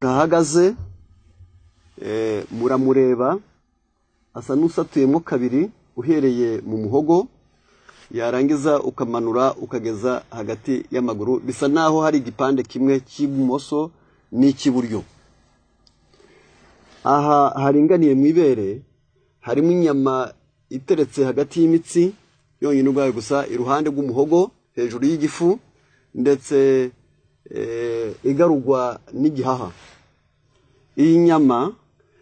ahagaze muramureba asa n'usatuyemo kabiri uhereye mu muhogo yarangiza ukamanura ukageza hagati y'amaguru bisa naho hari igipande kimwe cy'ibumoso n'icy'iburyo. Aha haringaniye mu ibere harimo inyama iteretse hagati y'imitsi yonyine ubwayo gusa iruhande rw'umuhogo hejuru y'igifu ndetse igarurwa n'igihaha. Iyi nyama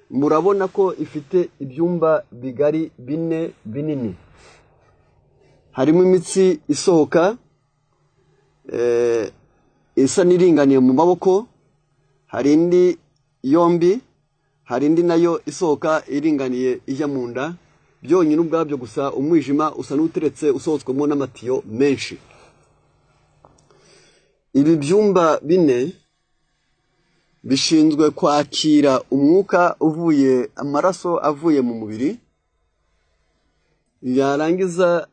murabona ko ifite ibyumba bigari bine binini. Harimo imitsi isohoka isa n'iringaniye mu maboko, hari indi yombi, hari indi nayo isohoka iringaniye ijya mu nda. Byonyine ubwabyo gusa umwijima usa n'uteretse usohotswemo n'amatiyo menshi. Ibi byumba bine bishinzwe kwakira umwuka uvuye amaraso avuye mu mubiri, yarangiza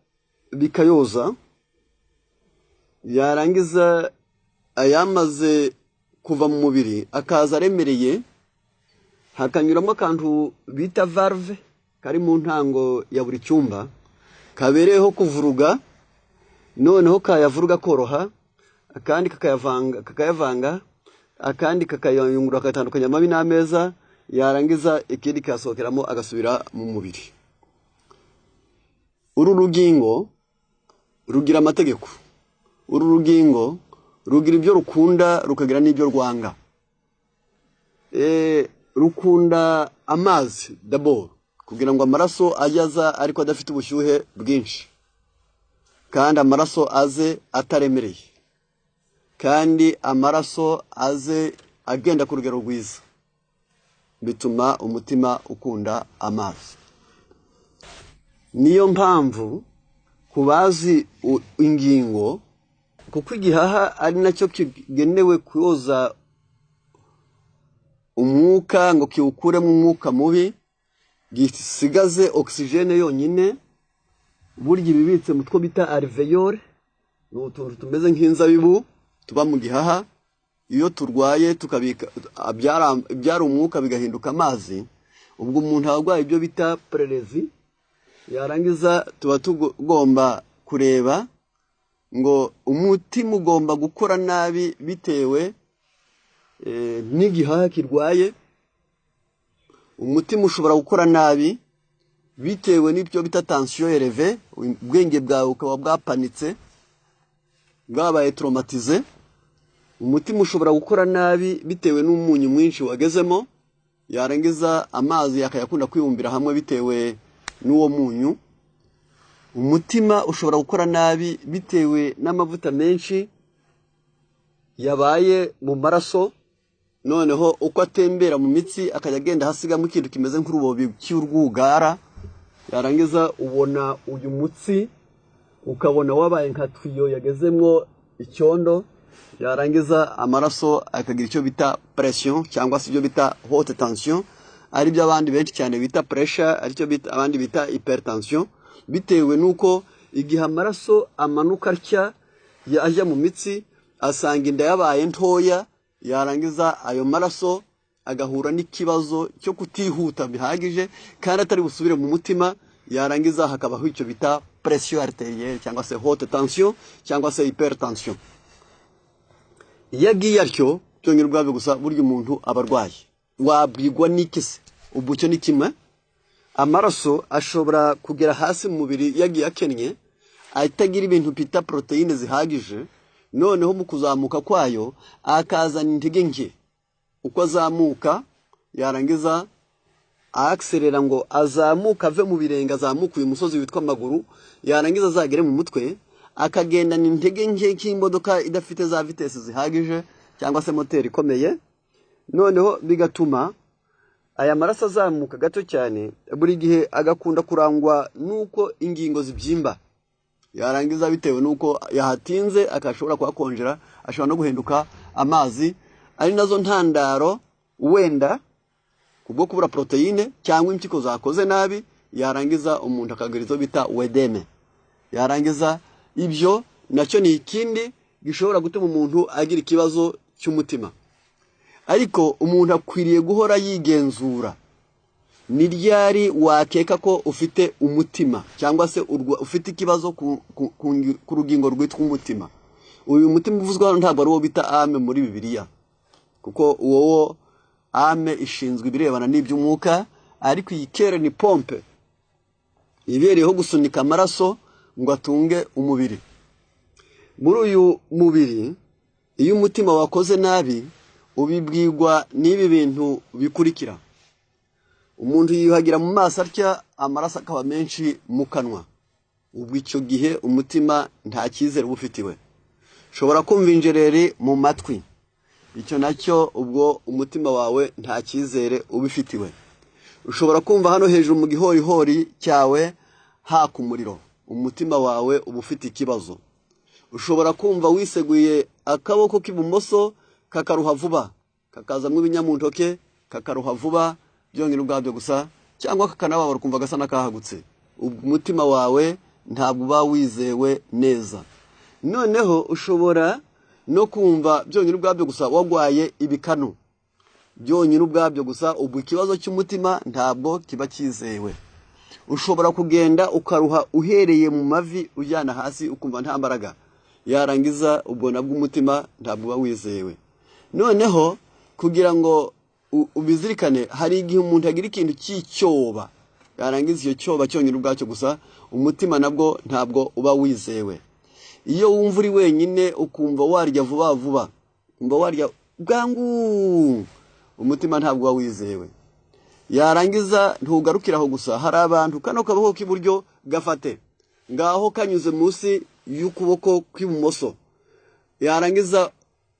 bikayoza, yarangiza ayamaze kuva mu mubiri akaza aremereye, hakanyuramo akantu bita valve kari mu ntango ya buri cyumba kabereyeho kuvuruga, noneho kayavuruga koroha, akandi kakayavanga, akandi kakayungurura akatandukanya amabi n'ameza, yarangiza ikindi kasohokeramo agasubira mu mubiri. Uru rugingo rugira amategeko. Uru rugingo rugira ibyo rukunda rukagira n'ibyo rwanga. Rukunda amazi d'abord kugira ngo amaraso ajaza ariko adafite ubushyuhe bwinshi, kandi amaraso aze ataremereye, kandi amaraso aze agenda ku rugero rwiza, bituma umutima ukunda amazi. Niyo mpamvu kubazi ingingo, kuko igihaha ari nacyo kigenewe kuyoza umwuka ngo kiwukuremo umwuka mubi, gisigaze oxygene yonyine. Burya ibibitse mu two bita alvéole, ni utuntu tumeze nk'inzabibu tuba mu gihaha. Iyo turwaye tukabika byara umwuka bigahinduka amazi, ubwo umuntu arwaye ibyo bita prelezi, yarangiza tuba tugomba kureba ngo umutima ugomba gukora nabi bitewe n'igihaha kirwaye. Umutima ushobora gukora nabi bitewe n'ibyo bita tension élevée, ubwenge bwawe ukaba bwapanitse bwabaye traumatize. Umutima ushobora gukora nabi bitewe n'umunyu mwinshi wagezemo, yarangiza amazi yakayakunda kwibumbira hamwe bitewe n'uwo munyu. Umutima ushobora gukora nabi bitewe n'amavuta menshi yabaye mu maraso, noneho uko atembera mu mitsi akajya agenda hasigamo ikintu kimeze nk'urubobi cy'urwugara, yarangiza ubona uyu mutsi ukabona wabaye nka tuyo yagezemwo icyondo, yarangiza amaraso akagira icyo bita pression cyangwa se ibyo bita haute tension, ari byo abandi benshi cyane bita pressure, ari cyo bita abandi bita hypertension, bitewe nuko igihe amaraso amanuka atya yaje mu mitsi asanga inda yabaye ntoya, yarangiza ayo maraso agahura n'ikibazo cyo kutihuta bihagije kandi atari busubire mu mutima, yarangiza hakabaho icyo bita pression arterielle cyangwa se haute tension cyangwa se hypertension. Iyo agiye atyo byongera ubwabyo gusa burya umuntu abarwaye. Wabwirwa n'ikise ubucyo ni kimwe, amaraso ashobora kugera hasi mu mubiri yagiye akennye, atagira ibintu bita proteine zihagije, noneho mu kuzamuka kwayo akazana intege nke. Uko azamuka yarangiza akselera ngo azamuka ave mu birenga, azamuka uyu musozi witwa amaguru, yarangiza azagere mu mutwe akagendana intege nke nk'imodoka idafite za vitesse zihagije cyangwa se moteri ikomeye. Noneho bigatuma aya maraso azamuka gato cyane, buri gihe agakunda kurangwa nuko ingingo zibyimba, yarangiza bitewe nuko yahatinze akashobora kuhakonjera, ashobora no guhinduka amazi, ari nazo ntandaro wenda kubwo kubura proteine cyangwa impyiko zakoze nabi, yarangiza umuntu akagira izo bita wedeme. Yarangiza ibyo nacyo ni ikindi gishobora gutuma umuntu agira ikibazo cy'umutima. ariko umuntu akwiriye guhora yigenzura. Ni ryari wakeka ko ufite umutima cyangwa se ufite ikibazo ku rugingo rwitwa umutima? Uyu mutima uvuzwe hano ntabwo ari wo bita ame muri Bibiliya, kuko uwo ame ishinzwe ibirebana n'iby'umwuka, ariko iyi kere ni pompe ibereyeho gusunika amaraso ngo atunge umubiri. Muri uyu mubiri iyo umutima wakoze nabi ubibwirwa n'ibi bintu bikurikira: umuntu yiyuhagira mu maso atya, amaraso akaba menshi mu kanwa. Ubwo icyo gihe umutima nta cyizere ubufitiwe. Ushobora kumva injereri mu matwi, icyo nacyo ubwo umutima wawe nta cyizere ubifitiwe. Ushobora kumva hano hejuru mu gihorihori cyawe haka umuriro, umutima wawe uba ufite ikibazo. Ushobora kumva wiseguye akaboko k'ibumoso kakaruha vuba, kakazamwo ibinyamuntoke kakaruha vuba byongera ubwabyo gusa, cyangwa kakanababara kumva gasa nakahagutse. Umutima wawe ntabwo uba wizewe neza. Noneho ushobora no kumva byongera ubwabyo gusa wagwaye ibikanu, byongera ubwabyo gusa, ubwo ikibazo cy'umutima ntabwo kiba cyizewe. Ushobora kugenda ukaruha uhereye mu mavi ujyana hasi ukumva nta mbaraga, yarangiza ubwo nabwo umutima ntabwo uba wizewe. Noneho kugira ngo ubizirikane, hari igihe umuntu agira ikintu cy'icyoba, yarangiza iyo cyoba cyonyine ubwacyo gusa, umutima nabwo ntabwo uba wizewe. Iyo wumva uri wenyine ukumva warya vuba vuba, ukumva warya bwangu, umutima ntabwo uba wizewe. Yarangiza ntugarukiraho gusa, hari abantu kano kaboko k'iburyo gafate ngaho kanyuze munsi y'ukuboko kw'ibumoso, yarangiza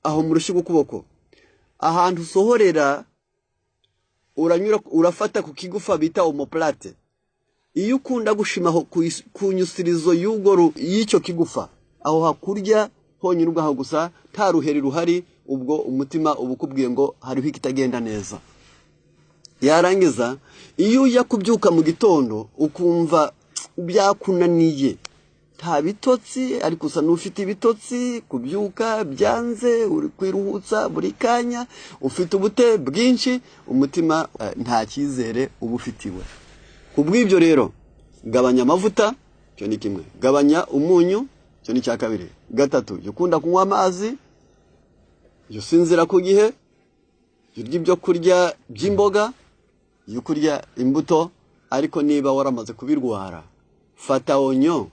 aho mu rushyi rw'ukuboko ahantu usohorera uranyura, urafata ku kigufa bita omoplate. Iyo ukunda gushimaho ku nyusirizo y'icyo kigufa, aho hakurya honyine ubwaho gusa, nta ruheri ruhari, ubwo umutima uba ukubwiye ngo hariho ikitagenda neza. Yarangiza iyo ujya kubyuka mu gitondo ukumva byakunaniye, nta bitotsi ariko usa n'ufite ibitotsi, kubyuka byanze, uri kwiruhutsa buri kanya, ufite ubute bwinshi, umutima nta cyizere uba ufitiwe. Kubw'ibyo rero gabanya amavuta, cyo ni kimwe. Gabanya umunyu, cyo ni cya kabiri. Gatatu, jya ukunda kunywa amazi, jya usinzira ku gihe, jya urya ibyo kurya by'imboga, jya kurya imbuto, ariko niba waramaze kubirwara, fata onyo,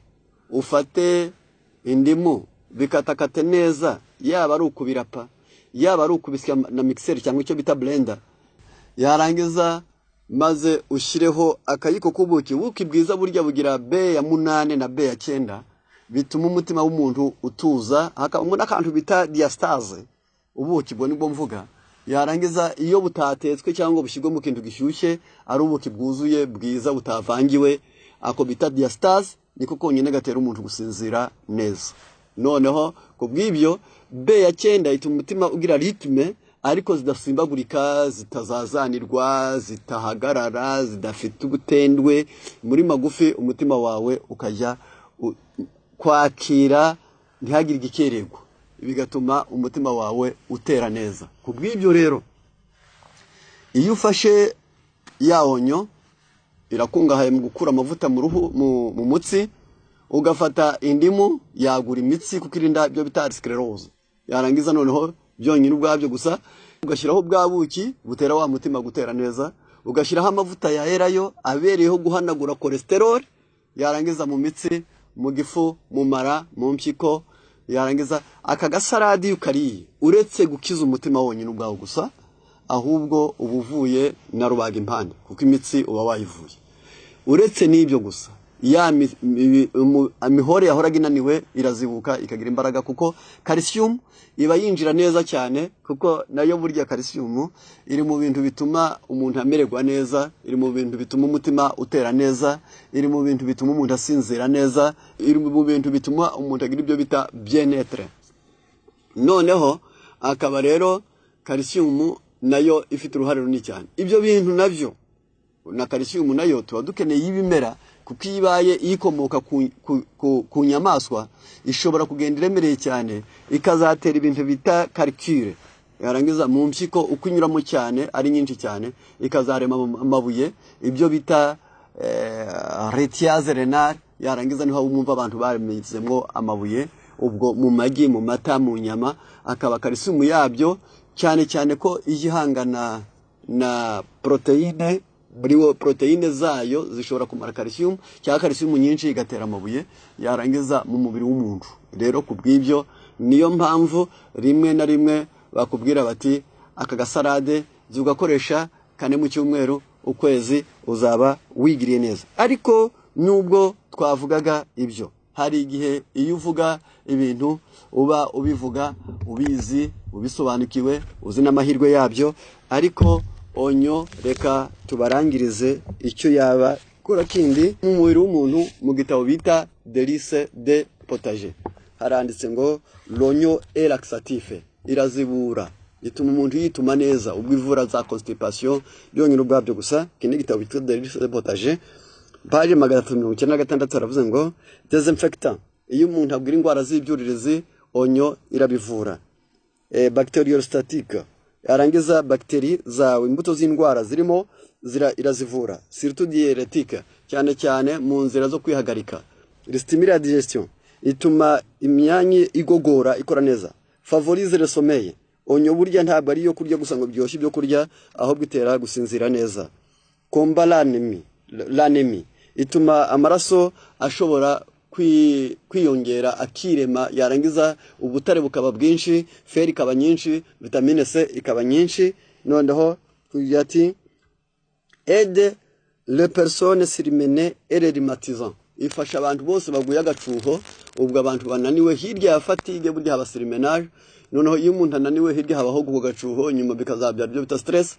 ufate indimu, bikatakate neza, yaba ari ukubirapa, yaba ari ukubisya na mixer cyangwa icyo bita blender. Yarangiza maze ushyireho akayiko k'ubuki. Ubuki bwiza burya bugira B ya 8 na B ya 9, bituma umutima w'umuntu utuza. Hakaba n'akantu bita diastase, ubuki bwo nibwo mvuga. Yarangiza iyo butatetswe cyangwa bushyirwe mu kintu gishyushye, ari ubuki bwuzuye bwiza butavangiwe, ako bita diastase, niko konyine gatera umuntu gusinzira neza. Noneho kubw'ibyo B ya 9 ituma umutima ugira ritme, ariko zidasimbagurika, zitazazanirwa, zitahagarara, zidafite ubutendwe. Muri magufi umutima wawe ukajya kwakira, ntihagire igikererwa, bigatuma umutima wawe utera neza. Kubw'ibyo rero iyo ufashe ya onyo, irakungahaye mu gukura amavuta mu ruhu, mu mutsi, ugafata indimu, yagura imitsi kuko irinda ibyo bita sclerose. Yarangiza noneho byonyine ubwabyo gusa ugashyiraho bwa buki butera wa mutima gutera neza, ugashyiraho amavuta ya erayo abereyeho guhanagura cholesterol, yarangiza mu mitsi, mu gifu, mu mara, mu mpyiko. Yarangiza aka gasaradi ukariye, uretse gukiza umutima wonyine ubwawo gusa, ahubwo ubuvuye na rubaga impande, kuko imitsi uba wayivuye. Uretse n'ibyo gusa, ya mihore yahoraga inaniwe irazibuka ikagira imbaraga, kuko calcium iba yinjira neza cyane, kuko nayo burya calcium iri mu bintu bituma umuntu amererwa neza, iri mu bintu bituma umutima utera neza, iri mu bintu bituma umuntu asinzira neza, iri mu bintu bituma umuntu agira ibyo bita bien-être. Noneho akaba rero calcium nayo ifite uruhare runini cyane. Ibyo bintu navyo na calcium nayo tuba dukeneye ibimera, kuko ibaye ikomoka ku nyamaswa ishobora kugenda iremereye cyane, ikazatera ibintu bita calcule. yarangiza mu mpyiko uko inyuramo cyane ari nyinshi cyane ikazarema amabuye, ibyo bita retiaze renale, yarangiza niho wumva abantu bamizemwo amabuye. Ubwo mu magi, mu mata, mu nyama, akaba calcium yabyo cyane cyane ko igihangana na proteine, buriwo proteine zayo zishobora kumara calcium, cyangwa calcium nyinshi igatera amabuye yarangiza mu mubiri w'umuntu. Rero kubw'ibyo niyo mpamvu rimwe na rimwe bakubwira bati aka gasarade ugakoresha 4 mu cyumweru, ukwezi uzaba wigiriye neza. Ariko nubwo twavugaga ibyo, hari igihe iyo uvuga ibintu uba ubivuga ubizi, ubisobanukiwe, uzi n'amahirwe yabyo, ariko onyo reka tubarangirize icyo yaba kora kindi mu mubiri w'umuntu. Mu gitabo bita Délices de Potager haranditse ngo l'oignon est laxatif, irazibura, ituma umuntu yituma neza, ubwo ivura za constipation byonyine ubwabyo gusa. Kindi gitabo bita Délices de Potager page 396 aravuze ngo désinfectant, iyo umuntu abwira indwara z'ibyuririzi onyo irabivura. Bactériostatique, yarangiza bakteri zawe, imbuto z'indwara zirimo irazivura. Surtout diurétique, cyane cyane mu nzira zo kwihagarika. Stimule la digestion, ituma imyanyi igogora ikora neza. Favorise le sommeil, onyo burya ntabwo ari yo kurya gusa ngo byoshye ibyo kurya, ahubwo itera gusinzira neza. Combat l'anémie, ituma amaraso ashobora kwiyongera akirema, yarangiza ubutare bukaba bwinshi, fer ikaba nyinshi, vitamine C ikaba nyinshi. Noneho kujyati aide les personnes surmenées et les rhumatisants, ifasha abantu bose baguye agacuho, ubwo abantu bananiwe hirya ya fatigue burya haba surmenage. Noneho iyo umuntu ananiwe hirya habaho gugacuho, nyuma bikazabyara byo bita stress.